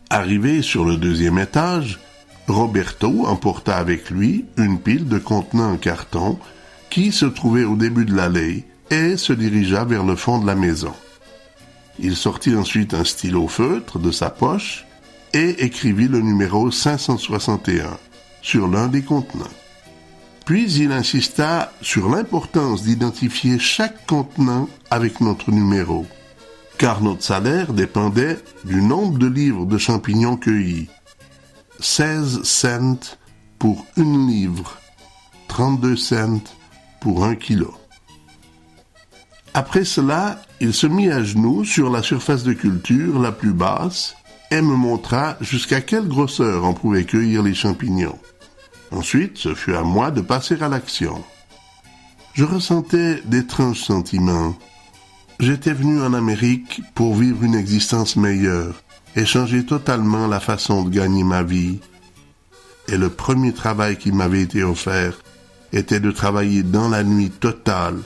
Arrivé sur le 2e étage, Roberto emporta avec lui une pile de contenants en carton qui se trouvait au début de l'allée et se dirigea vers le fond de la maison. Il sortit ensuite un stylo feutre de sa poche et écrivit le numéro 561 sur l'un des contenants. Puis il insista sur l'importance d'identifier chaque contenant avec notre numéro, car notre salaire dépendait du nombre de livres de champignons cueillis. 16 cents pour 1 livre, 32 cents pour 1 kilo. Après cela, il se mit à genoux sur la surface de culture la plus basse et me montra jusqu'à quelle grosseur on pouvait cueillir les champignons. Ensuite, ce fut à moi de passer à l'action. Je ressentais d'étranges sentiments. J'étais venu en Amérique pour vivre une existence meilleure et changer totalement la façon de gagner ma vie. Et le premier travail qui m'avait été offert était de travailler dans la nuit totale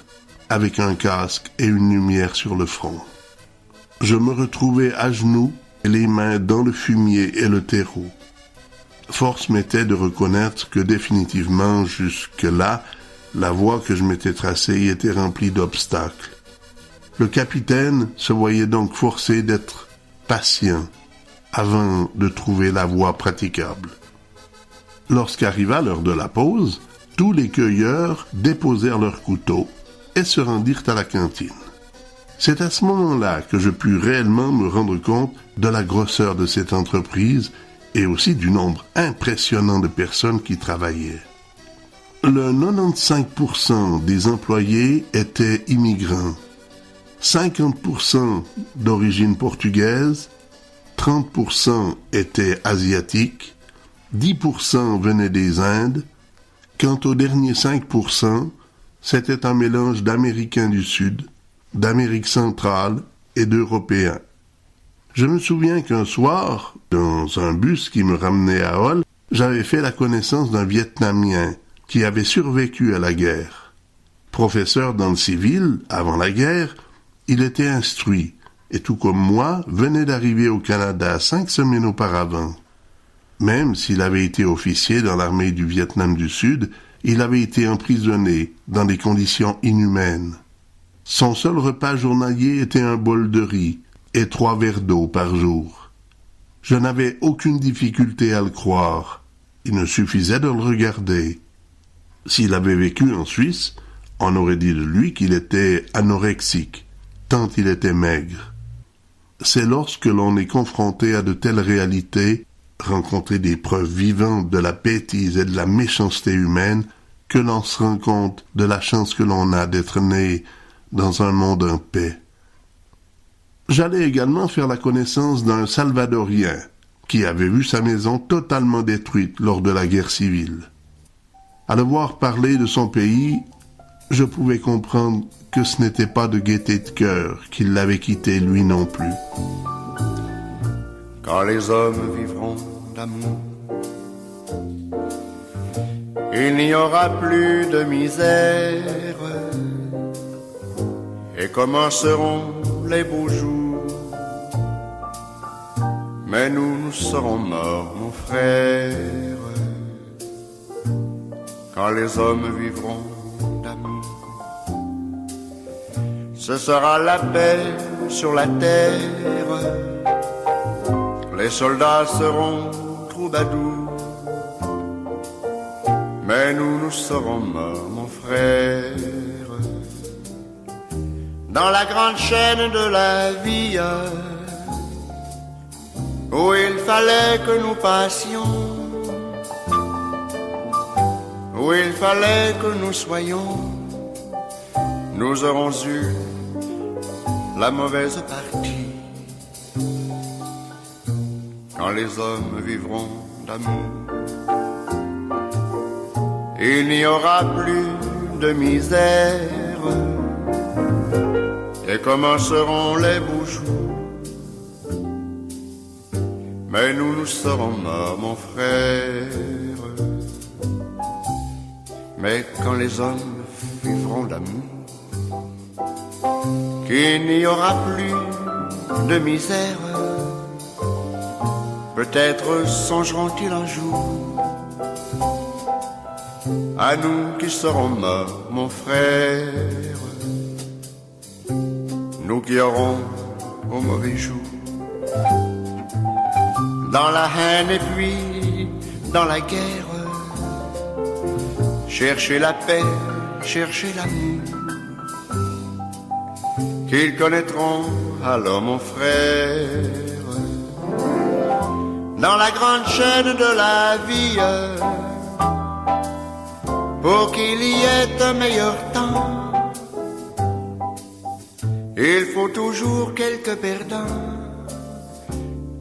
avec un casque et une lumière sur le front. Je me retrouvais à genoux, les mains dans le fumier et le terreau. Force m'était de reconnaître que définitivement, jusque-là, la voie que je m'étais tracée était remplie d'obstacles. Le capitaine se voyait donc forcé d'être patient avant de trouver la voie praticable. Lorsqu'arriva l'heure de la pause, tous les cueilleurs déposèrent leurs couteaux et se rendirent à la cantine. C'est à ce moment-là que je pus réellement me rendre compte de la grosseur de cette entreprise et aussi du nombre impressionnant de personnes qui travaillaient. Le 95% des employés étaient immigrants, 50% d'origine portugaise, 30% étaient asiatiques, 10% venaient des Indes. Quant aux derniers 5%, c'était un mélange d'Américains du Sud, d'Amérique centrale et d'Européens. Je me souviens qu'un soir, dans un bus qui me ramenait à Hull, j'avais fait la connaissance d'un Vietnamien qui avait survécu à la guerre. Professeur dans le civil, avant la guerre, il était instruit, et tout comme moi, venait d'arriver au Canada 5 semaines auparavant. Même s'il avait été officier dans l'armée du Vietnam du Sud, il avait été emprisonné dans des conditions inhumaines. Son seul repas journalier était un bol de riz et 3 verres d'eau par jour. Je n'avais aucune difficulté à le croire. Il ne suffisait de le regarder. S'il avait vécu en Suisse, on aurait dit de lui qu'il était anorexique, tant il était maigre. C'est lorsque l'on est confronté à de telles réalités, rencontrer des preuves vivantes de la bêtise et de la méchanceté humaine, que l'on se rend compte de la chance que l'on a d'être né dans un monde en paix. J'allais également faire la connaissance d'un Salvadorien qui avait vu sa maison totalement détruite lors de la guerre civile. À le voir parler de son pays, je pouvais comprendre que ce n'était pas de gaieté de cœur qu'il l'avait quitté lui non plus. Quand les hommes vivront d'amour, il n'y aura plus de misère et commenceront les beaux jours. Mais nous serons morts, mon frère, quand les hommes vivront d'amour. Ce sera la paix sur la terre, les soldats seront troubadours, mais nous serons morts, mon frère, dans la grande chaîne de la vie, où il fallait que nous passions, où il fallait que nous soyons. Nous aurons eu la mauvaise partie. Quand les hommes vivront d'amour, il n'y aura plus de misère et commenceront les beaux jours. Mais nous serons morts, mon frère. Mais quand les hommes vivront d'amour, qu'il n'y aura plus de misère, Peut-être songeront-ils un jour à nous qui serons morts, mon frère, nous qui aurons au mauvais jour, dans la haine et puis dans la guerre, chercher la paix, chercher l'amour, qu'ils connaîtront alors, mon frère, dans la grande chaîne de la vie, pour qu'il y ait un meilleur temps. Il faut toujours quelques perdants,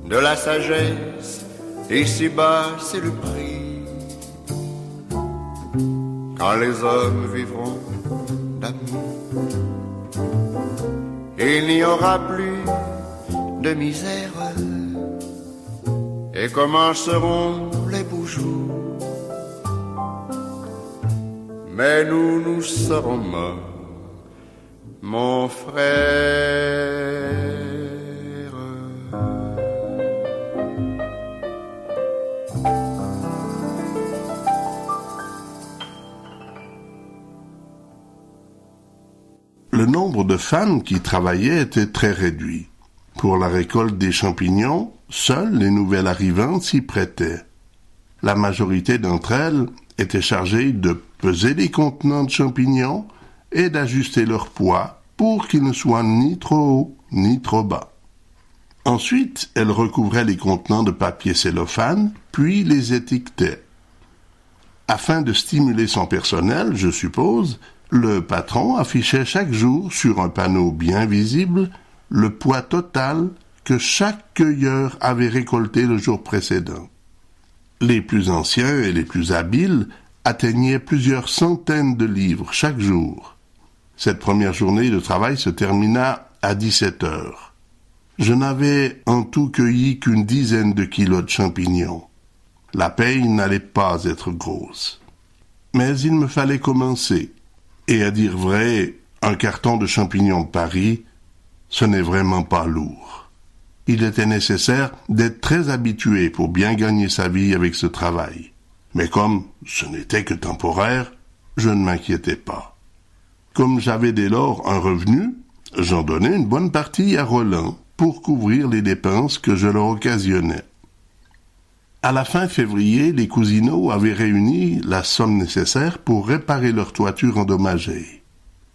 de la sagesse, ici-bas c'est le prix. Quand les hommes vivront d'amour, il n'y aura plus de misère, et commenceront les beaux jours. Mais nous, nous serons morts, mon frère. Le nombre de femmes qui travaillaient était très réduit. Pour la récolte des champignons, seules les nouvelles arrivantes s'y prêtaient. La majorité d'entre elles étaient chargées de peser les contenants de champignons et d'ajuster leur poids pour qu'ils ne soient ni trop hauts ni trop bas. Ensuite, elles recouvraient les contenants de papier cellophane, puis les étiquetaient. Afin de stimuler son personnel, je suppose, le patron affichait chaque jour sur un panneau bien visible le poids total que chaque cueilleur avait récolté le jour précédent. Les plus anciens et les plus habiles atteignaient plusieurs centaines de livres chaque jour. Cette première journée de travail se termina à 17 heures. Je n'avais en tout cueilli qu'une dizaine de kilos de champignons. La paye n'allait pas être grosse. Mais il me fallait commencer. Et à dire vrai, un carton de champignons de Paris, ce n'est vraiment pas lourd. Il était nécessaire d'être très habitué pour bien gagner sa vie avec ce travail. Mais comme ce n'était que temporaire, je ne m'inquiétais pas. Comme j'avais dès lors un revenu, j'en donnais une bonne partie à Roland pour couvrir les dépenses que je leur occasionnais. À la fin février, les Cousineaux avaient réuni la somme nécessaire pour réparer leur toiture endommagée.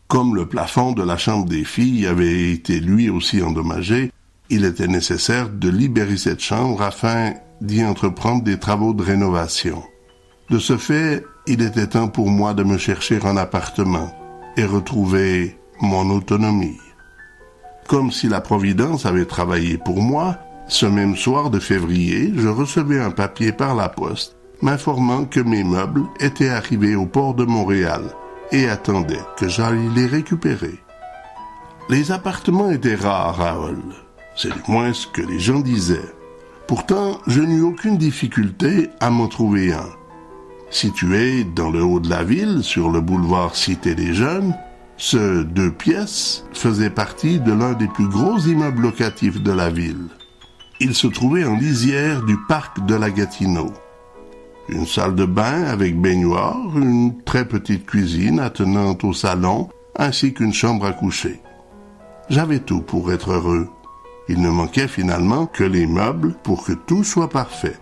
Comme le plafond de la chambre des filles avait été lui aussi endommagé, il était nécessaire de libérer cette chambre afin d'y entreprendre des travaux de rénovation. De ce fait, il était temps pour moi de me chercher un appartement et retrouver mon autonomie. Comme si la Providence avait travaillé pour moi, ce même soir de février, je recevais un papier par la poste m'informant que mes meubles étaient arrivés au port de Montréal et attendaient que j'aille les récupérer. Les appartements étaient rares à Hull, c'est du moins ce que les gens disaient. Pourtant, je n'eus aucune difficulté à m'en trouver un. Situé dans le haut de la ville, sur le boulevard Cité des Jeunes, ce 2 pièces faisait partie de l'un des plus gros immeubles locatifs de la ville. Il se trouvait en lisière du parc de la Gatineau. Une salle de bain avec baignoire, une très petite cuisine attenante au salon, ainsi qu'une chambre à coucher. J'avais tout pour être heureux. Il ne manquait finalement que les meubles pour que tout soit parfait.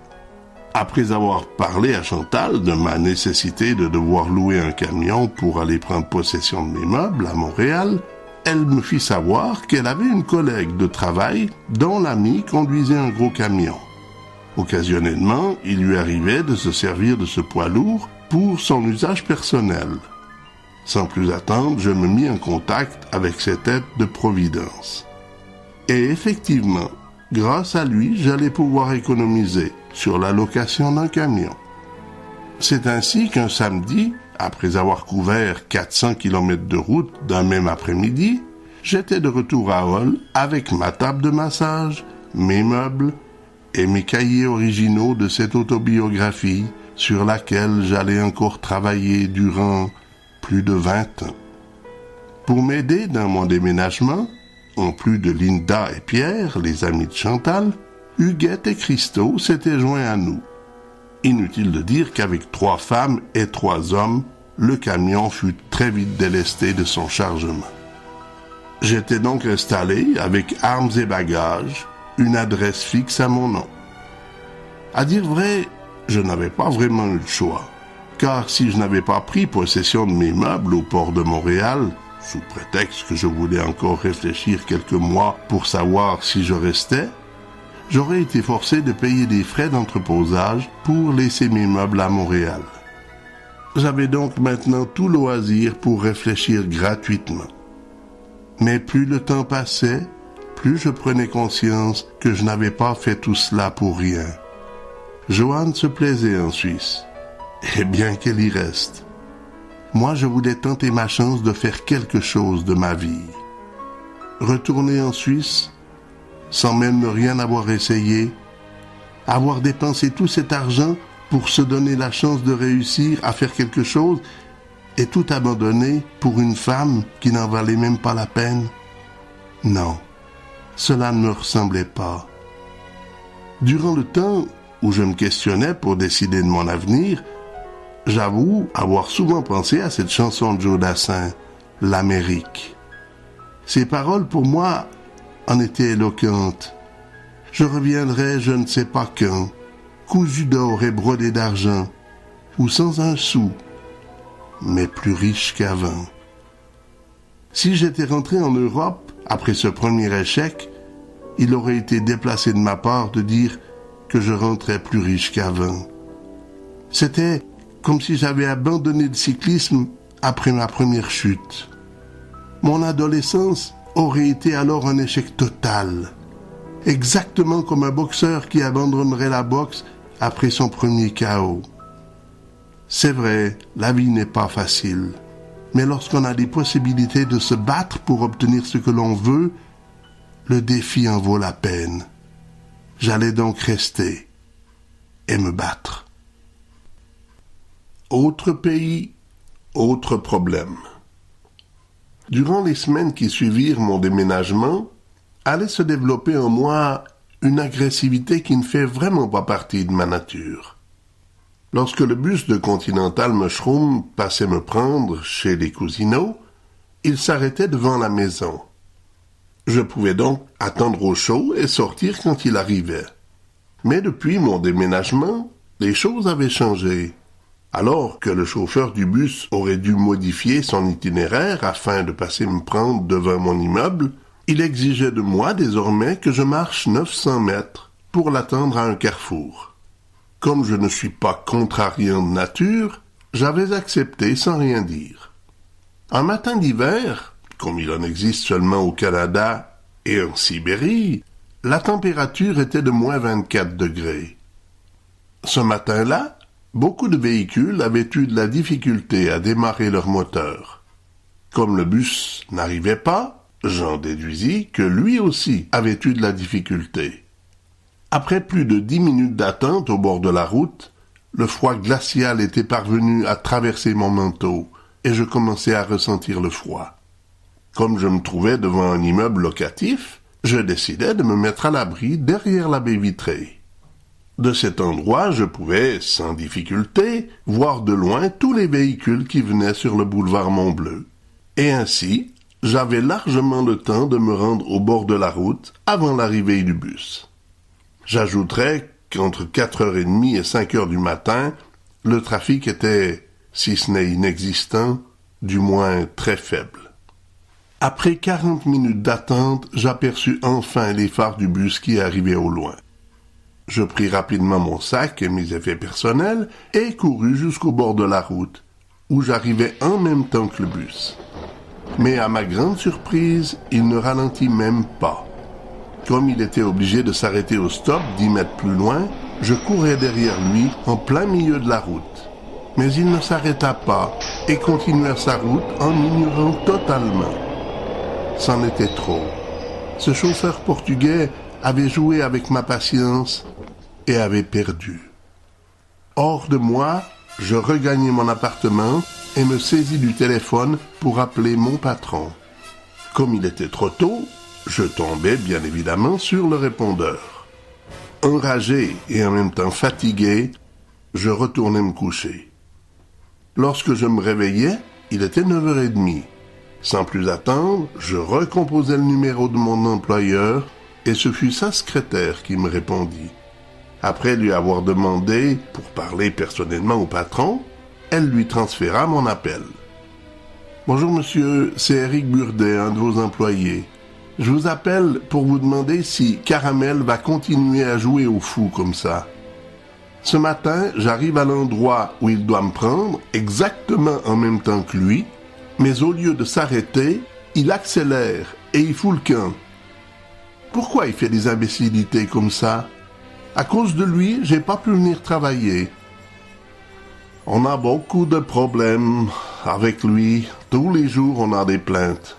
Après avoir parlé à Chantal de ma nécessité de devoir louer un camion pour aller prendre possession de mes meubles à Montréal, elle me fit savoir qu'elle avait une collègue de travail dont l'ami conduisait un gros camion. Occasionnellement, il lui arrivait de se servir de ce poids lourd pour son usage personnel. Sans plus attendre, je me mis en contact avec cet être de Providence. Et effectivement, grâce à lui, j'allais pouvoir économiser sur la location d'un camion. C'est ainsi qu'un samedi, après avoir couvert 400 km de route d'un même après-midi, j'étais de retour à Hull avec ma table de massage, mes meubles et mes cahiers originaux de cette autobiographie sur laquelle j'allais encore travailler durant plus de 20 ans. Pour m'aider dans mon déménagement, en plus de Linda et Pierre, les amis de Chantal, Huguette et Christo s'étaient joints à nous. Inutile de dire qu'avec 3 femmes et 3 hommes, le camion fut très vite délesté de son chargement. J'étais donc installé avec armes et bagages, une adresse fixe à mon nom. À dire vrai, je n'avais pas vraiment eu le choix, car si je n'avais pas pris possession de mes meubles au port de Montréal, sous prétexte que je voulais encore réfléchir quelques mois pour savoir si je restais, j'aurais été forcé de payer des frais d'entreposage pour laisser mes meubles à Montréal. J'avais donc maintenant tout loisir pour réfléchir gratuitement. Mais plus le temps passait, plus je prenais conscience que je n'avais pas fait tout cela pour rien. Joanne se plaisait en Suisse, et bien qu'elle y reste. Moi, je voulais tenter ma chance de faire quelque chose de ma vie. Retourner en Suisse, sans même ne rien avoir essayé, avoir dépensé tout cet argent pour se donner la chance de réussir à faire quelque chose et tout abandonner pour une femme qui n'en valait même pas la peine? Non, cela ne me ressemblait pas. Durant le temps où je me questionnais pour décider de mon avenir, j'avoue avoir souvent pensé à cette chanson de Joe Dassin, « L'Amérique ». Ces paroles, pour moi, en étaient éloquentes. Je reviendrai je ne sais pas quand, cousu d'or et brodé d'argent, ou sans un sou, mais plus riche qu'avant. Si j'étais rentré en Europe, après ce premier échec, il aurait été déplacé de ma part de dire que je rentrais plus riche qu'avant. C'était comme si j'avais abandonné le cyclisme après ma première chute. Mon adolescence aurait été alors un échec total, exactement comme un boxeur qui abandonnerait la boxe après son premier KO. C'est vrai, la vie n'est pas facile, mais lorsqu'on a des possibilités de se battre pour obtenir ce que l'on veut, le défi en vaut la peine. J'allais donc rester et me battre. Autre pays, autre problème. Durant les semaines qui suivirent mon déménagement, allait se développer en moi une agressivité qui ne fait vraiment pas partie de ma nature. Lorsque le bus de Continental Mushroom passait me prendre chez les Cousineaux, il s'arrêtait devant la maison. Je pouvais donc attendre au chaud et sortir quand il arrivait. Mais depuis mon déménagement, les choses avaient changé. Alors que le chauffeur du bus aurait dû modifier son itinéraire afin de passer me prendre devant mon immeuble, il exigeait de moi désormais que je marche 900 mètres pour l'attendre à un carrefour. Comme je ne suis pas contrariant de nature, j'avais accepté sans rien dire. Un matin d'hiver, comme il en existe seulement au Canada et en Sibérie, la température était de moins 24 degrés. Ce matin-là, beaucoup de véhicules avaient eu de la difficulté à démarrer leur moteur. Comme le bus n'arrivait pas, j'en déduisis que lui aussi avait eu de la difficulté. Après plus de 10 minutes d'attente au bord de la route, le froid glacial était parvenu à traverser mon manteau et je commençais à ressentir le froid. Comme je me trouvais devant un immeuble locatif, je décidai de me mettre à l'abri derrière la baie vitrée. De cet endroit, je pouvais, sans difficulté, voir de loin tous les véhicules qui venaient sur le boulevard Mont-Bleu. Et ainsi, j'avais largement le temps de me rendre au bord de la route avant l'arrivée du bus. J'ajouterais qu'entre 4h30 et 5h du matin, le trafic était, si ce n'est inexistant, du moins très faible. Après 40 minutes d'attente, j'aperçus enfin les phares du bus qui arrivaient au loin. Je pris rapidement mon sac et mes effets personnels et courus jusqu'au bord de la route, où j'arrivais en même temps que le bus. Mais à ma grande surprise, il ne ralentit même pas. Comme il était obligé de s'arrêter au stop 10 mètres plus loin, je courais derrière lui en plein milieu de la route. Mais il ne s'arrêta pas et continua sa route en m'ignorant totalement. C'en était trop. Ce chauffeur portugais avait joué avec ma patience et avait perdu. Hors de moi, je regagnai mon appartement et me saisis du téléphone pour appeler mon patron. Comme il était trop tôt, je tombai bien évidemment sur le répondeur. Enragé et en même temps fatigué, je retournai me coucher. Lorsque je me réveillais, il était 9h30. Sans plus attendre, je recomposai le numéro de mon employeur et ce fut sa secrétaire qui me répondit. Après lui avoir demandé pour parler personnellement au patron, elle lui transféra mon appel. « Bonjour monsieur, c'est Éric Burdet, un de vos employés. Je vous appelle pour vous demander si Caramel va continuer à jouer au fou comme ça. Ce matin, j'arrive à l'endroit où il doit me prendre, exactement en même temps que lui, mais au lieu de s'arrêter, il accélère et il fout le camp. Pourquoi il fait des imbécilités comme ça? À cause de lui, j'ai pas pu venir travailler. On a beaucoup de problèmes avec lui. Tous les jours, on a des plaintes.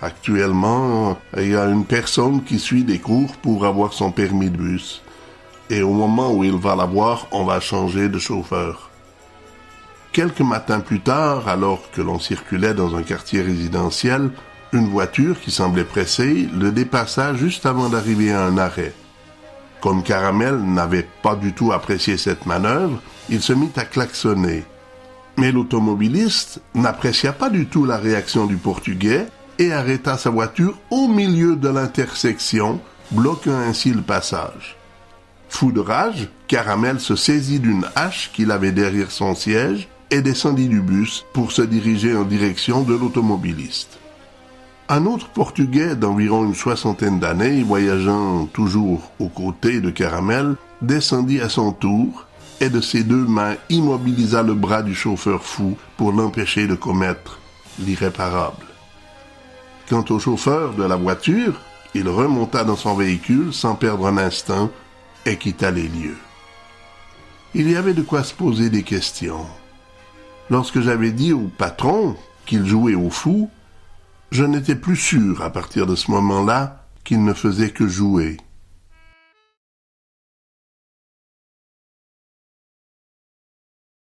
Actuellement, il y a une personne qui suit des cours pour avoir son permis de bus. Et au moment où il va l'avoir, on va changer de chauffeur. Quelques matins plus tard, alors que l'on circulait dans un quartier résidentiel, une voiture qui semblait pressée le dépassa juste avant d'arriver à un arrêt. Comme Caramel n'avait pas du tout apprécié cette manœuvre, il se mit à klaxonner. Mais l'automobiliste n'apprécia pas du tout la réaction du Portugais et arrêta sa voiture au milieu de l'intersection, bloquant ainsi le passage. Fou de rage, Caramel se saisit d'une hache qu'il avait derrière son siège et descendit du bus pour se diriger en direction de l'automobiliste. Un autre Portugais d'environ une soixantaine d'années, voyageant toujours aux côtés de Caramel, descendit à son tour et de ses deux mains immobilisa le bras du chauffeur fou pour l'empêcher de commettre l'irréparable. Quant au chauffeur de la voiture, il remonta dans son véhicule sans perdre un instant et quitta les lieux. Il y avait de quoi se poser des questions. Lorsque j'avais dit au patron qu'il jouait au fou, je n'étais plus sûr à partir de ce moment-là qu'il ne faisait que jouer.